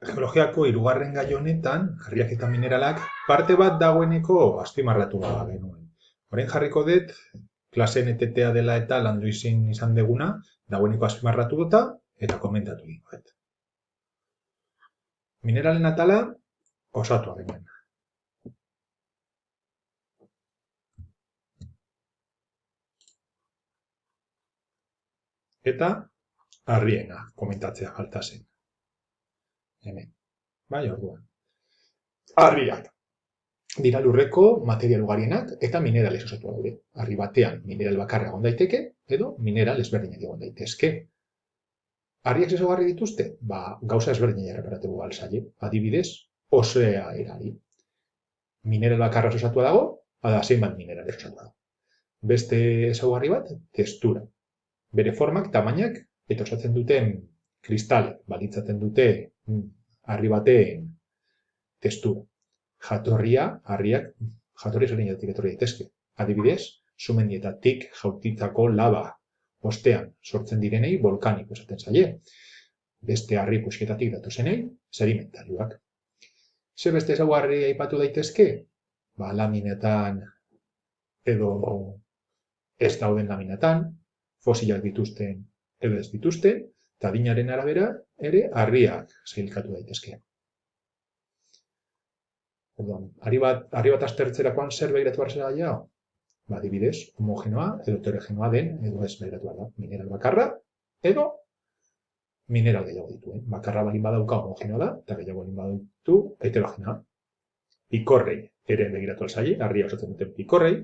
Geologiako hirugarren gai honetan, harriak eta mineralak, parte bat dagoeneko azpimarratu genuen. Orain jarriko dut, klaseen etetea dela eta landu izan deguna, dagoeneko azpimarratu eta komentatu egin dut. Mineralen atala, osatua genuen. Eta, harriena komentatzea falta zen. Hemen, bai orduan. Harriak dira lurreko material ugarienak eta mineralez osatua daude. Harri batean mineral bakarra egon daiteke edo mineral ezberdinak egon daitezke. Harriak ezaugarri dituzte? Gauza ezberdinak erreparatuko galtzaile. Adibidez, osea erari. Mineral bakarra osatua dago, zenbat mineral osatua dago. Beste ezaugarri bat, testura. Bere formak, tamainak eta osatzen duten kristalek balitzatzen dute harri baten testura. Harriak ezberdinetatik etorri daitezke. Adibidez, sumendietatik jautitako lava ostean sortzen direnei volkaniko esaten zaie. Beste harri pusketatik datozenei sedimentarioak. Ze beste ezaugarri aipatu daitezke? Laminetan edo ez dauden laminetan, fosilak dituzten edo ez dituzten, eta adinaren arabera ere harriak sailkatu daitezke. Harri bat aztertzerakoan zer begiratu behar zela ja? Adibidez, homogenoa edo heterogenoa den edo ez begiratu behar da. Mineral bakarra edo mineral gehiago dituen. Bakarra balin badauka homogenoa da eta gehiago balin badautu heterogenoa. Pikorrei ere begiratu zaie, harria osatzen duten pikorrei.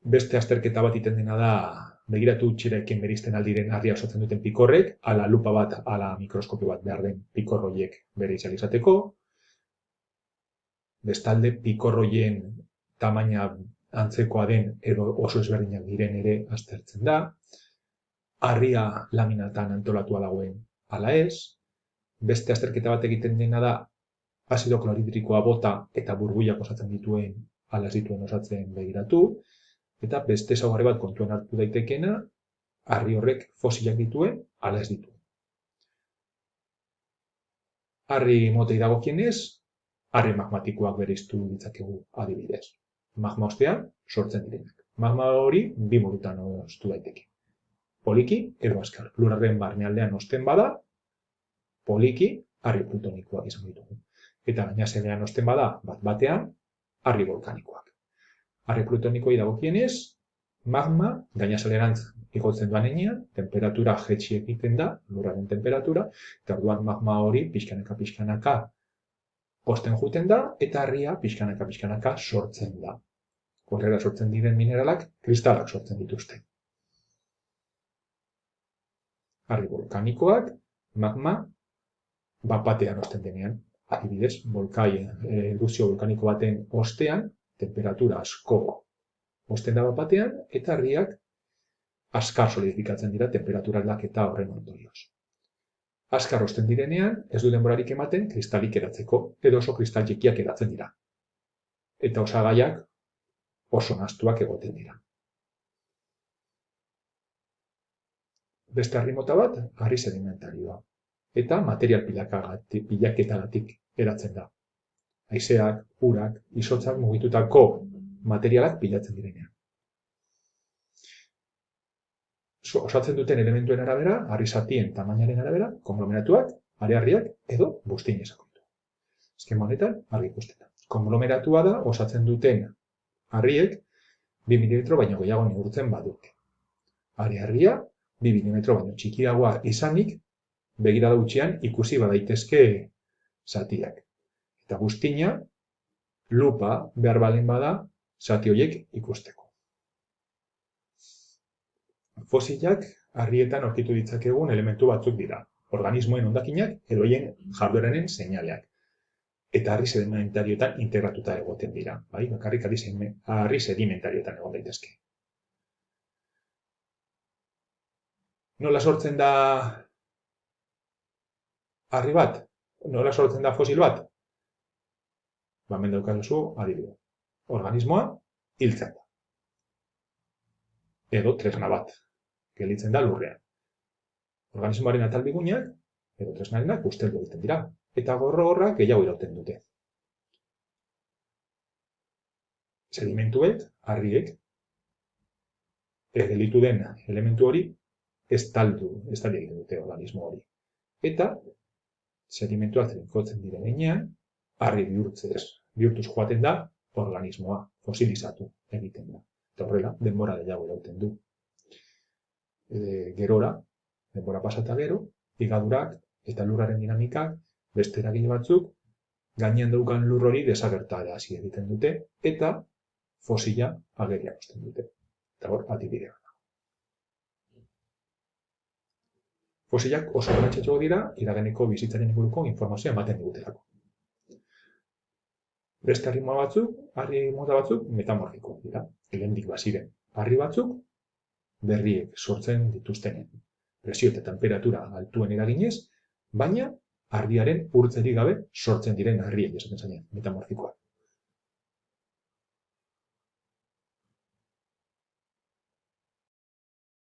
Beste azterketa bat iten dena da begiratu txirekin berizten aldiren harria osatzen duten pikorrek, ala lupa bat, ala mikroskopio bat behar den pikorroiek bere izateko. Bestalde, pikorroien tamaina antzekoa den edo oso ezberdinak diren ere aztertzen da. Harria laminatan antolatua dagoen ala ez. Beste azterketa bat egiten dena da azido kloridrikoa bota eta burbuilak osatzen dituen ala ez dituen osatzen begiratu. Eta beste ezaugarri bat kontuan hartu daitekeena, harri horrek fosilak dituen ala ez dituen. Harri motei dagokienez, harri magmatikoak bereiztu ditzakegu adibidez. Magma ostean sortzen direnak. Magma hori bi modutan ostu daiteke. Poliki edo azkar. Lurraren barnealdean osten bada, poliki harri plutonikoak izan ditugu. Eta gainazelean osten bada, bat-batean, harri volkanikoak. Harri plutonikoei dagokienez, magma gainazalerantz igotzen doan heinean, temperatura jaitsi egiten da, lurraren temperatura, eta orduan magma hori pixkanaka osten juten da, eta harria pixkanaka sortzen da. Horrela sortzen diren mineralak, kristalak sortzen dituzte. Harri volkanikoak, magma, bat-batean osten denean. Adibidez, erupzio volkaniko baten ostean, temperatura asko osten da batean, eta harriak azkar solidifikatzen dira temperatura aldaketa horren ondorioz. Azkar osten direnean, ez du denborarik ematen kristalik eratzeko, edo oso kristal txikiak eratzen dira. Eta osagaiak oso nahastuak egoten dira. Beste harri mota bat, harri sedimentarioa. Eta material pilaketagatik eratzen da. Haizeak, urak, izotzak mugitutako materialak pilatzen direnean. Osatzen duten elementuen arabera, harri zatien tamainaren arabera, konglomeratuak, harriak edo buztin esako ditu. Eskema honetan, argi ikusten da. Konglomeratua da, osatzen duten harriek 2 mm baino gehiago neurtzen badute. Harria 2 mm baino txikiagoa izanik, begirada hutsean ikusi badaitezke zatiak. Eta buztina, lupa behar baldin bada, zati horiek ikusteko. Fosilak harrietan aurkitu ditzakegun elementu batzuk dira. Organismoen hondakinak edo haien jardueraren seinaleak. Eta harri sedimentarioetan integratuta egoten dira. Bakarrik harri sedimentarioetan egon daitezke. Nola sortzen da harri bat? Nola sortzen da fosil bat? Hemen daukazu adibide. Organismoa hiltzen da. Edo tresna bat, gelditzen da lurrean. Organismoaren atal biguneak edo tresnarenak usteldu egiten dira, eta gorro-gorrak gehiago irauten dute. Sedimentuek, harriek, gelditu den elementu hori estaldi egiten dute organismo hori. Eta sedimentuak trinkotzen diren heinean, harri bihurtuz joaten da organismoa, fosilizatu egiten da. Eta horrela, denbora gehiago irauten du. Gerora, denbora pasata gero, higadurak eta lurraren dinamikak beste eragile batzuk gainean daukan lur hori desagertarazi egiten dute eta fosila agerian uzten dute. Eta hor, adibidea. Fosilak oso garrantzitsuak dira iraganeko bizitzaren inguruko informazioa ematen digutelako. Beste harri mota batzuk metamorfikoak dira. Lehendik baziren harri batzuk berriek sortzen dituztenen presio eta temperatura altuen eraginez, baina harriaren urtzerik gabe sortzen diren harriek esaten zaien metamorfikoak.